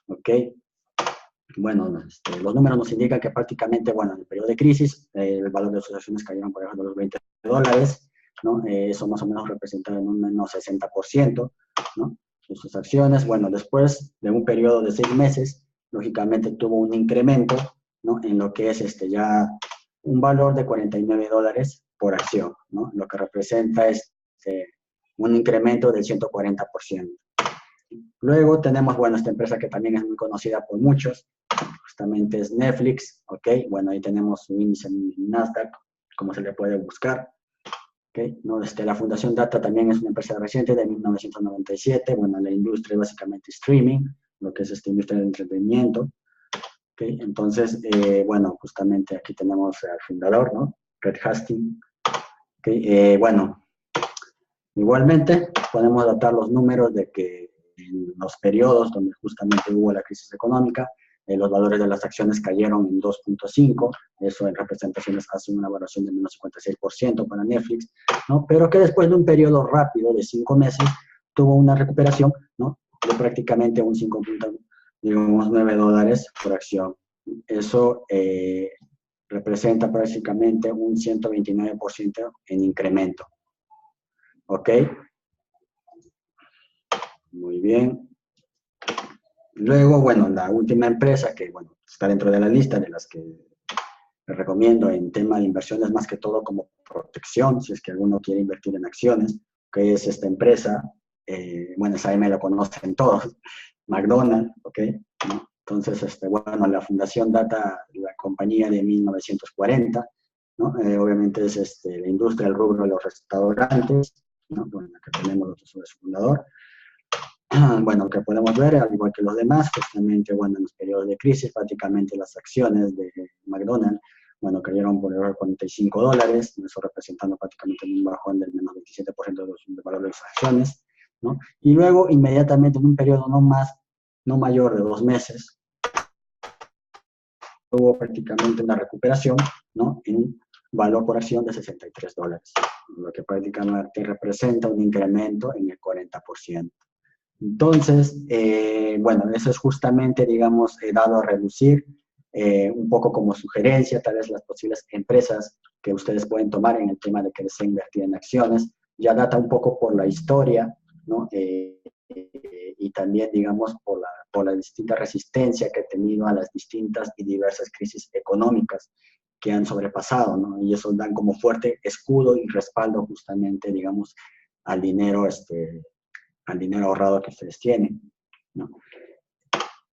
¿ok? Bueno, los números nos indican que prácticamente, bueno, en el periodo de crisis, el valor de sus acciones cayeron por debajo de los $20, ¿no? Eso más o menos representa en un menos 60%, ¿no? De sus acciones. Bueno, después de un periodo de 6 meses, lógicamente tuvo un incremento, ¿no? En lo que es ya un valor de $49 por acción, ¿no? Lo que representa un incremento del 140%. Luego tenemos, bueno, esta empresa que también es muy conocida por muchos, justamente es Netflix, ¿ok? Bueno, ahí tenemos su índice en Nasdaq, como se le puede buscar, ¿ok? ¿No? La Fundación Data también es una empresa reciente de 1997, bueno, la industria es básicamente streaming, lo que es esta industria del entretenimiento, ¿ok? Entonces, bueno, justamente aquí tenemos al fundador, ¿no? Reed Hastings, ¿ok? Bueno, igualmente podemos datar los números de que en los periodos donde justamente hubo la crisis económica, los valores de las acciones cayeron en 2.5, eso en representaciones hace una valoración de menos 56% para Netflix, ¿no? Pero que después de un periodo rápido de 5 meses tuvo una recuperación, ¿no? De prácticamente un 5.9 dólares por acción. Eso representa prácticamente un 129% en incremento. ¿Ok? Muy bien. Luego, bueno, la última empresa que, bueno, está dentro de la lista de las que les recomiendo en tema de inversiones, más que todo como protección, si es que alguno quiere invertir en acciones, que es esta empresa, bueno, esa me la conocen todos, McDonald's, ¿ok? ¿No? Entonces, bueno, la fundación data la compañía de 1940, ¿no? Obviamente es la industria, el rubro de los restaurantes, ¿no? Bueno, acá tenemos sobre su fundador. Bueno, que podemos ver, al igual que los demás, justamente, bueno, en los periodos de crisis, prácticamente las acciones de McDonald's, bueno, cayeron por debajo de 45 dólares, eso representando prácticamente un bajón del menos 27% de valor de las acciones, ¿no? Y luego, inmediatamente, en un periodo no mayor de 2 meses, hubo prácticamente una recuperación, ¿no? En un valor por acción de 63 dólares, lo que prácticamente representa un incremento en el 40%. Entonces, bueno, eso es justamente, digamos, dado a reducir un poco como sugerencia, tal vez las posibles empresas que ustedes pueden tomar en el tema de querer invertir en acciones, ya data un poco por la historia, ¿no? Y también, digamos, por la distinta resistencia que ha tenido a las distintas y diversas crisis económicas que han sobrepasado, ¿no? Y eso dan como fuerte escudo y respaldo justamente, digamos, al dinero, al dinero ahorrado que ustedes tienen, ¿no?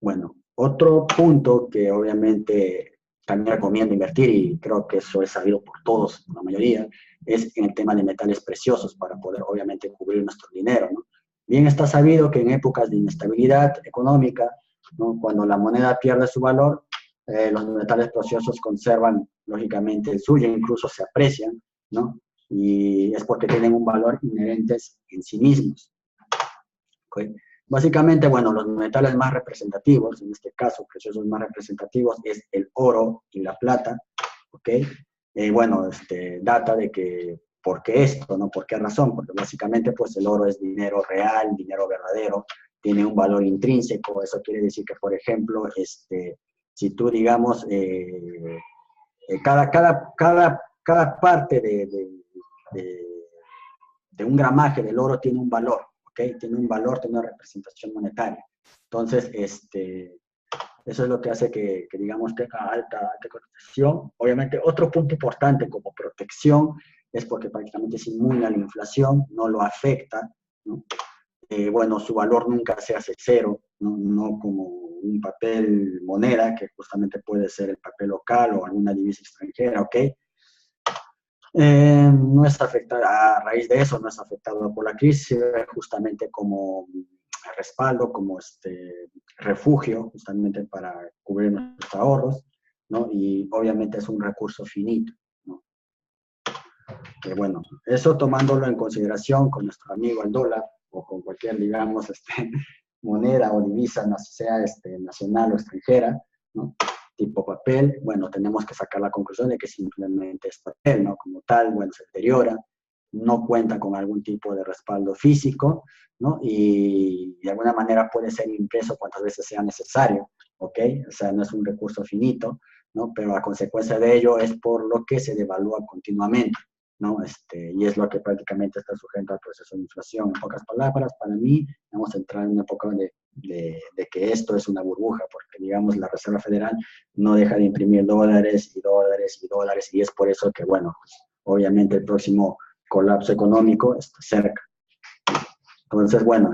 Bueno, otro punto que obviamente también recomiendo invertir, y creo que eso es sabido por todos, la mayoría, es en el tema de metales preciosos para poder obviamente cubrir nuestro dinero, ¿no? Bien está sabido que en épocas de inestabilidad económica, ¿no? Cuando la moneda pierde su valor, los metales preciosos conservan lógicamente el suyo, incluso se aprecian, ¿no? Y es porque tienen un valor inherente en sí mismos. ¿Okay? Básicamente, bueno, los metales más representativos, en este caso, preciosos más representativos, es el oro y la plata, ¿ok? Bueno, data de que, ¿por qué esto? ¿No? ¿Por qué razón? Porque básicamente, pues, el oro es dinero real, dinero verdadero, tiene un valor intrínseco, eso quiere decir que, por ejemplo, si tú, digamos, cada parte de un gramaje del oro tiene un valor, ¿ok? Tiene un valor, tiene una representación monetaria. Entonces, eso es lo que hace que digamos, tenga alta cotización. Obviamente, otro punto importante como protección es porque prácticamente es inmune a la inflación, no lo afecta, ¿no? Bueno, su valor nunca se hace cero, ¿no? No como un papel moneda, que justamente puede ser el papel local o alguna divisa extranjera, ¿ok? No es afectada, a raíz de eso, no es afectado por la crisis, justamente como respaldo, como refugio, justamente para cubrir nuestros ahorros, ¿no? Y obviamente es un recurso finito, ¿no? Bueno, eso tomándolo en consideración con nuestro amigo el dólar, o con cualquier, digamos, moneda o divisa, sea nacional o extranjera, ¿no? Tipo papel, bueno, tenemos que sacar la conclusión de que simplemente es papel, ¿no? Como tal, bueno, se deteriora, no cuenta con algún tipo de respaldo físico, ¿no? Y de alguna manera puede ser impreso cuantas veces sea necesario, ¿ok? O sea, no es un recurso finito, ¿no? Pero a consecuencia de ello es por lo que se devalúa continuamente, ¿no? Y es lo que prácticamente está sujeto al proceso de inflación. En pocas palabras, para mí, vamos a entrar en una época de que esto es una burbuja, porque, digamos, la Reserva Federal no deja de imprimir dólares y dólares y dólares, y es por eso que, bueno, pues, obviamente el próximo colapso económico está cerca. Entonces, bueno,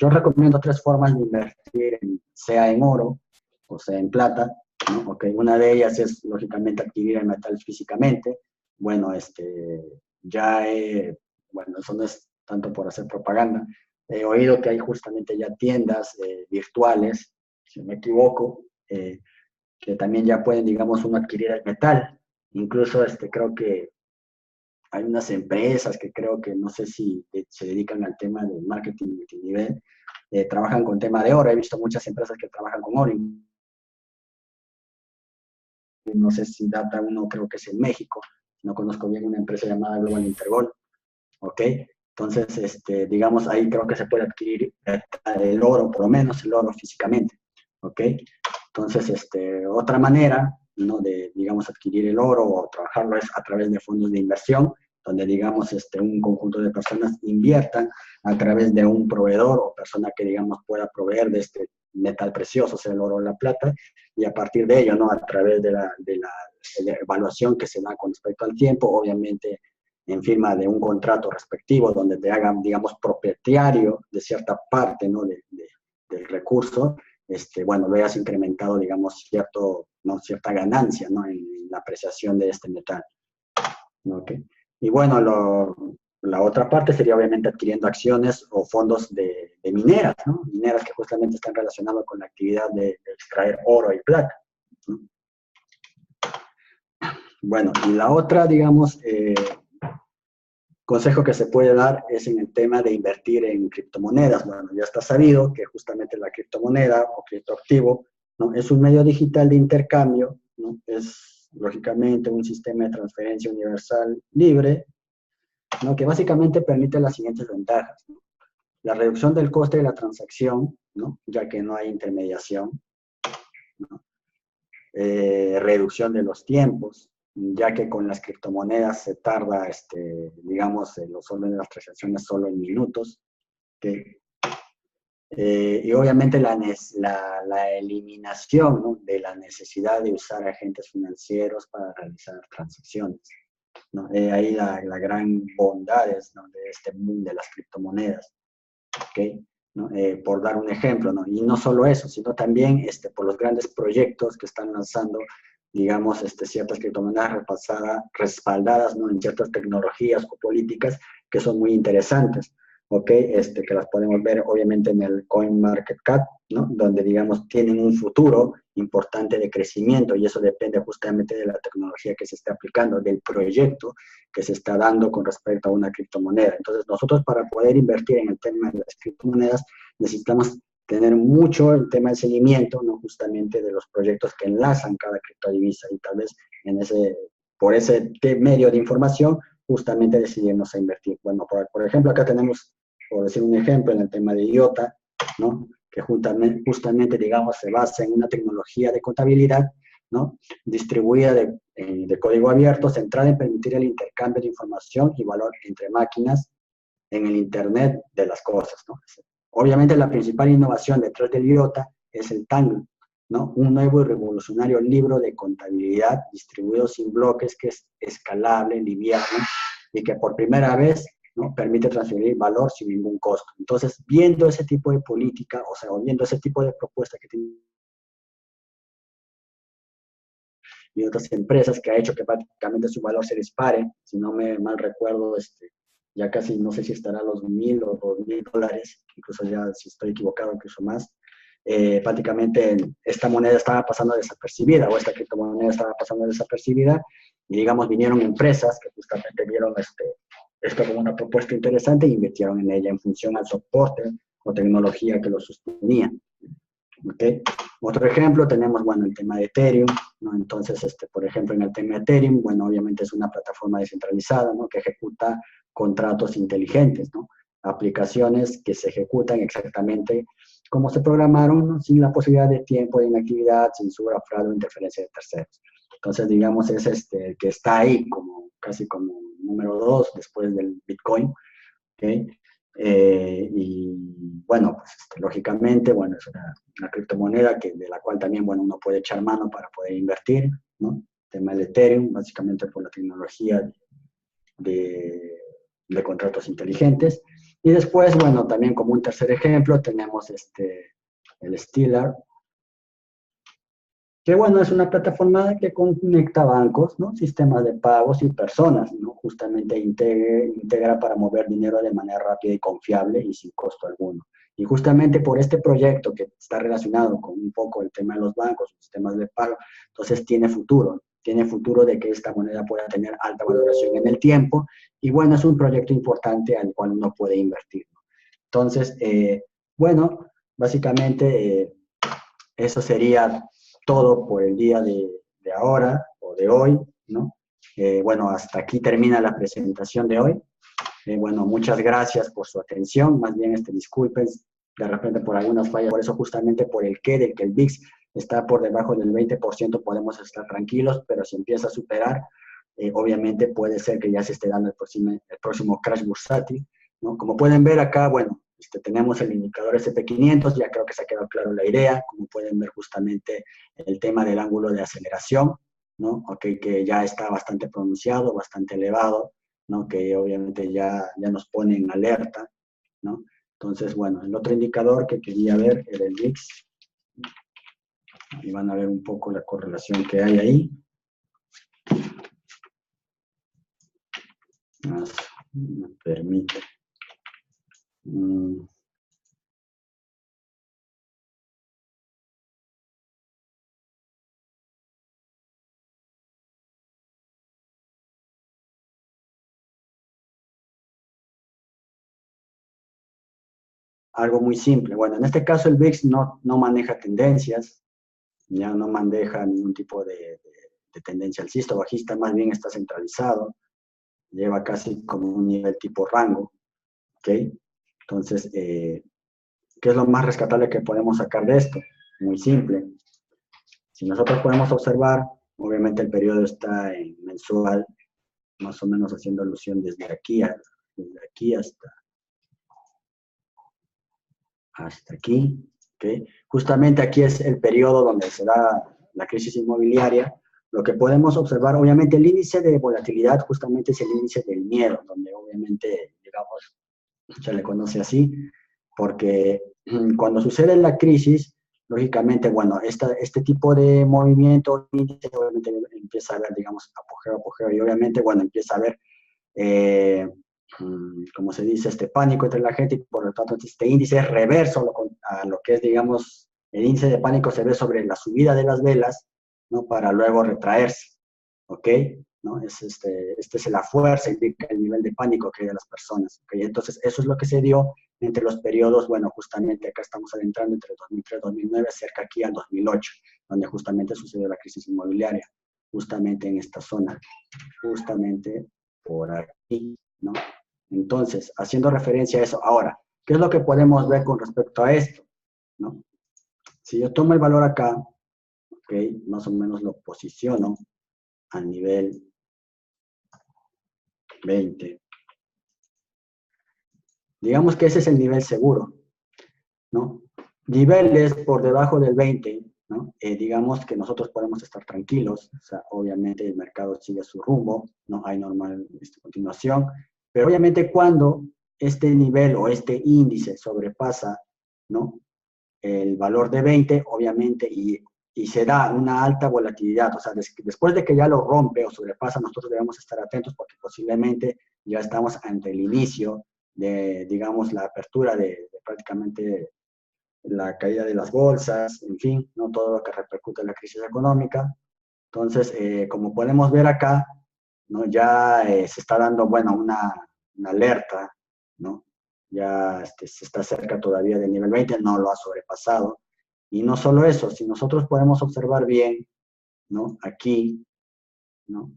yo recomiendo 3 formas de invertir, sea en oro o sea en plata, ¿no? Okay. Una de ellas es, lógicamente, adquirir el metal físicamente. Bueno, bueno, eso no es tanto por hacer propaganda. He oído que hay justamente ya tiendas virtuales, si no me equivoco, que también ya pueden, digamos, uno adquirir el metal. Incluso creo que hay unas empresas que creo que no sé si se dedican al tema del marketing multinivel, trabajan con tema de oro. He visto muchas empresas que trabajan con oro. No sé si data uno, creo que es en México. No conozco bien una empresa llamada Global Intergol. ¿Ok? Entonces, digamos, ahí creo que se puede adquirir el oro, por lo menos el oro físicamente. ¿Ok? Entonces, otra manera, ¿no?, de, digamos, adquirir el oro o trabajarlo es a través de fondos de inversión, donde, digamos, un conjunto de personas inviertan a través de un proveedor o persona que, digamos, pueda proveer de este metal precioso, sea el oro o la plata, y a partir de ello, ¿no?, a través de la evaluación que se da con respecto al tiempo, obviamente en firma de un contrato respectivo donde te hagan, digamos, propietario de cierta parte, ¿no?, del recurso, bueno, veas incrementado, digamos, cierta ganancia, ¿no?, en la apreciación de este metal. ¿Okay? Y bueno, la otra parte sería obviamente adquiriendo acciones o fondos de mineras, ¿no? Mineras que justamente están relacionadas con la actividad de extraer oro y plata, ¿no? Bueno, y la otra, digamos, consejo que se puede dar es en el tema de invertir en criptomonedas. Bueno, ya está sabido que justamente la criptomoneda o criptoactivo, ¿no?, es un medio digital de intercambio, ¿no? Es lógicamente un sistema de transferencia universal libre, ¿no?, que básicamente permite las siguientes ventajas, ¿no? La reducción del coste de la transacción, ¿no?, ya que no hay intermediación, ¿no? Reducción de los tiempos, ya que con las criptomonedas se tarda, digamos, los órdenes de las transacciones solo en minutos, ¿okay? Y obviamente la eliminación, ¿no?, de la necesidad de usar agentes financieros para realizar transacciones, ¿no? Ahí la gran bondad es, ¿no?, de este boom de las criptomonedas, ¿ok? ¿No? Por dar un ejemplo, ¿no? Y no solo eso, sino también por los grandes proyectos que están lanzando, digamos, ciertas criptomonedas respaldadas, ¿no?, en ciertas tecnologías o políticas que son muy interesantes, ¿ok? Que las podemos ver obviamente en el CoinMarketCap, ¿no?, donde, digamos, tienen un futuro importante de crecimiento, y eso depende justamente de la tecnología que se está aplicando, del proyecto que se está dando con respecto a una criptomoneda. Entonces, nosotros, para poder invertir en el tema de las criptomonedas, necesitamos tener mucho el tema de seguimiento, ¿no?, justamente de los proyectos que enlazan cada criptodivisa, y tal vez por ese medio de información justamente decidirnos a invertir. Bueno, por ejemplo, acá tenemos, por decir un ejemplo, en el tema de IOTA, ¿no?, que justamente, digamos, se basa en una tecnología de contabilidad, ¿no?, distribuida de código abierto, centrada en permitir el intercambio de información y valor entre máquinas en el Internet de las cosas, ¿no? Obviamente la principal innovación detrás del IOTA es el Tangle, ¿no?, un nuevo y revolucionario libro de contabilidad distribuido sin bloques, que es escalable, liviano, y que por primera vez, ¿no?, permite transferir valor sin ningún costo. Entonces, viendo ese tipo de política, o sea, viendo ese tipo de propuesta que tiene y otras empresas, que ha hecho que prácticamente su valor se dispare, si no me mal recuerdo, ya casi, no sé si estará a los $1,000 o $2,000, incluso ya, si estoy equivocado, incluso más. Prácticamente esta moneda estaba pasando desapercibida, o esta criptomoneda estaba pasando desapercibida, y, digamos, vinieron empresas que justamente vieron esto como una propuesta interesante e invirtieron en ella en función al soporte o tecnología que lo sostenía. ¿Okay? Otro ejemplo tenemos, bueno, el tema de Ethereum, ¿no? Entonces, por ejemplo, en el tema de Ethereum, bueno, obviamente es una plataforma descentralizada, ¿no?, que ejecuta contratos inteligentes, ¿no?, aplicaciones que se ejecutan exactamente como se programaron, ¿no?, sin la posibilidad de tiempo de inactividad, censura, fraude o interferencia de terceros. Entonces, digamos, es el que está ahí casi como número 2 después del Bitcoin, ¿ok? Y bueno, pues lógicamente, bueno, es una criptomoneda de la cual también, bueno, uno puede echar mano para poder invertir, ¿no? El tema del Ethereum, básicamente por la tecnología de contratos inteligentes. Y después, bueno, también como un tercer ejemplo, tenemos el Stellar, que, bueno, es una plataforma que conecta bancos, ¿no?, sistemas de pagos y personas, ¿no? Justamente integra para mover dinero de manera rápida y confiable y sin costo alguno. Y justamente por este proyecto, que está relacionado con un poco el tema de los bancos, sistemas de pago, entonces tiene futuro de que esta moneda pueda tener alta valoración en el tiempo, y bueno, es un proyecto importante al cual uno puede invertir, ¿no? Entonces, Bueno, básicamente eso sería todo por el día de ahora o de hoy, ¿no? Bueno, hasta aquí termina la presentación de hoy. Bueno, muchas gracias por su atención. Más bien, disculpen de repente por algunas fallas. Por eso, justamente por el que, de que el VIX está por debajo del 20%, podemos estar tranquilos, pero si empieza a superar, obviamente puede ser que ya se esté dando el próximo crash bursátil, ¿no? Como pueden ver acá, bueno, tenemos el indicador SP500, ya creo que se ha quedado claro la idea. Como pueden ver, justamente el tema del ángulo de aceleración, ¿no? Okay, que ya está bastante pronunciado, bastante elevado, ¿no? Que obviamente ya nos pone en alerta, ¿no? Entonces, bueno, el otro indicador que quería ver era el VIX. Y van a ver un poco la correlación que hay ahí. Me permite. Algo muy simple. Bueno, en este caso el VIX no maneja tendencias, ya no maneja ningún tipo de tendencia alcista o bajista, más bien está centralizado, lleva casi como un nivel tipo rango, ¿ok? Entonces, ¿qué es lo más rescatable que podemos sacar de esto? Muy simple. Si nosotros podemos observar, obviamente el periodo está en mensual, más o menos haciendo alusión desde aquí hasta aquí, ¿okay? Justamente aquí es el periodo donde se da la crisis inmobiliaria. Lo que podemos observar, obviamente el índice de volatilidad justamente es el índice del miedo, donde obviamente, digamos, se le conoce así, porque cuando sucede la crisis, lógicamente, bueno, este tipo de movimiento, índice, obviamente empieza a haber, digamos, apogeo, y obviamente, bueno, empieza a haber como se dice, pánico entre la gente, y por lo tanto este índice es reverso a lo que es, digamos, el índice de pánico se ve sobre la subida de las velas, ¿no? Para luego retraerse, ¿ok? ¿No? Esta es la fuerza, indica el nivel de pánico que hay de las personas, ¿ok? Entonces, eso es lo que se dio entre los periodos, bueno, justamente acá estamos adentrando entre 2003 y 2009, cerca aquí al 2008, donde justamente sucedió la crisis inmobiliaria, justamente en esta zona, justamente por aquí, ¿no? Entonces, haciendo referencia a eso, ahora, ¿qué es lo que podemos ver con respecto a esto? ¿No? Si yo tomo el valor acá, ¿ok? Más o menos lo posiciono al nivel 20. Digamos que ese es el nivel seguro, ¿no? Niveles por debajo del 20, ¿no? Digamos que nosotros podemos estar tranquilos, o sea, obviamente el mercado sigue su rumbo, no hay normal continuación, pero obviamente cuando este nivel o este índice sobrepasa, ¿no? El valor de 20, obviamente, y se da una alta volatilidad, o sea, después de que ya lo rompe o sobrepasa, nosotros debemos estar atentos porque posiblemente ya estamos ante el inicio de, digamos, la apertura de prácticamente la caída de las bolsas, en fin, no todo lo que repercute en la crisis económica. Entonces, como podemos ver acá, ¿no? Ya se está dando, bueno, una alerta, ¿no? Ya se está cerca todavía del nivel 20, no lo ha sobrepasado. Y no solo eso, si nosotros podemos observar bien, ¿no? Aquí, ¿no?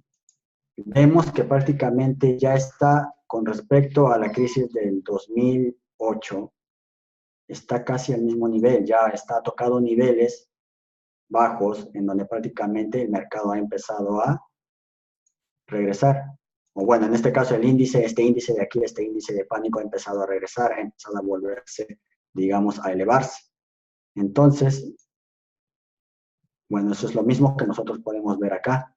Vemos que prácticamente ya está con respecto a la crisis del 2008, está casi al mismo nivel, ya está tocado niveles bajos en donde prácticamente el mercado ha empezado a regresar. O bueno, en este caso el índice, este índice de aquí, este índice de pánico ha empezado a regresar, ha empezado a volverse, digamos, a elevarse. Entonces, bueno, eso es lo mismo que nosotros podemos ver acá.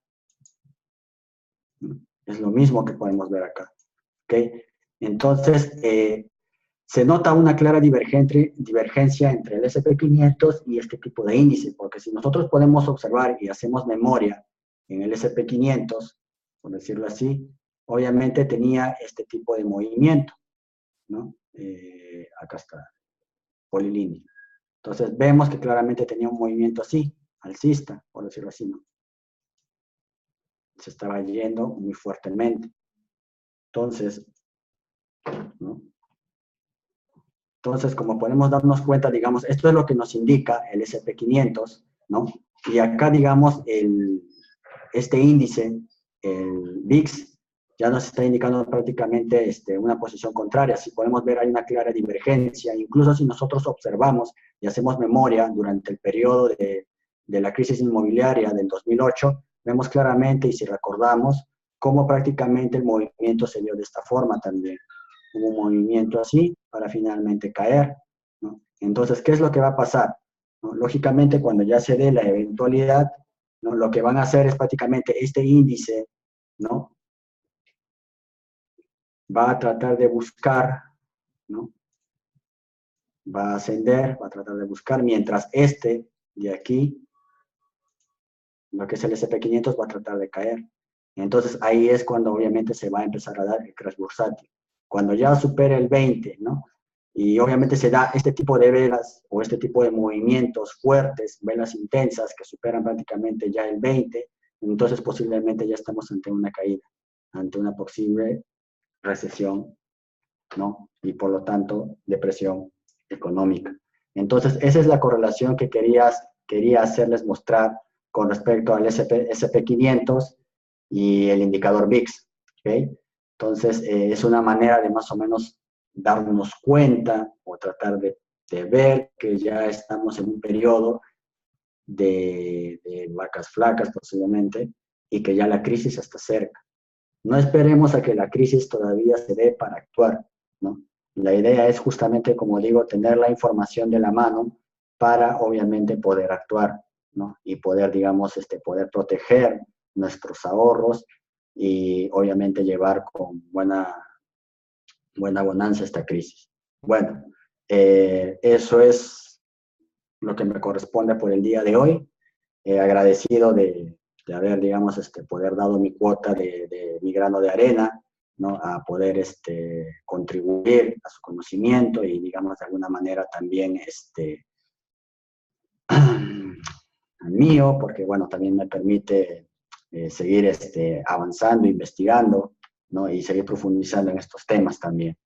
Es lo mismo que podemos ver acá. ¿Ok? Entonces, se nota una clara divergencia entre el SP500 y este tipo de índice, porque si nosotros podemos observar y hacemos memoria en el SP500, por decirlo así, obviamente tenía este tipo de movimiento, ¿no? Acá está, polilínea. Entonces vemos que claramente tenía un movimiento así, alcista, por decirlo así, ¿no? Se estaba yendo muy fuertemente. Entonces, ¿no? Entonces, como podemos darnos cuenta, digamos, esto es lo que nos indica el SP500, ¿no? Y acá, digamos, este índice, el VIX, ya nos está indicando prácticamente una posición contraria. Si podemos ver, hay una clara divergencia. Incluso si nosotros observamos y hacemos memoria durante el periodo de la crisis inmobiliaria del 2008, vemos claramente, y si recordamos, cómo prácticamente el movimiento se dio de esta forma también. Hubo un movimiento así para finalmente caer, ¿no? Entonces, ¿qué es lo que va a pasar? ¿No? Lógicamente, cuando ya se dé la eventualidad, ¿no? Lo que van a hacer es prácticamente este índice, ¿no? Va a tratar de buscar, ¿no? Va a ascender, va a tratar de buscar, mientras este de aquí, lo que es el SP500, va a tratar de caer. Entonces ahí es cuando obviamente se va a empezar a dar el crash bursátil. Cuando ya supere el 20, ¿no? Y obviamente se da este tipo de velas o este tipo de movimientos fuertes, velas intensas que superan prácticamente ya el 20, entonces posiblemente ya estamos ante una caída, ante una posible recesión, ¿no? Y por lo tanto, depresión económica. Entonces, esa es la correlación que quería hacerles mostrar con respecto al SP500 y el indicador VIX, ¿ok? Entonces, es una manera de más o menos darnos cuenta o tratar de ver que ya estamos en un periodo de vacas flacas posiblemente y que ya la crisis está cerca. No esperemos a que la crisis todavía se dé para actuar, ¿no? La idea es justamente, como digo, tener la información de la mano para obviamente poder actuar, ¿no? Y poder, digamos, poder proteger nuestros ahorros y obviamente llevar con buena bonanza esta crisis. Bueno, eso es lo que me corresponde por el día de hoy. Agradecido de haber, digamos, poder dado mi cuota de mi grano de arena, ¿no? A poder contribuir a su conocimiento y, digamos, de alguna manera también al mío, porque, bueno, también me permite seguir avanzando, investigando, ¿no? Y seguir profundizando en estos temas también.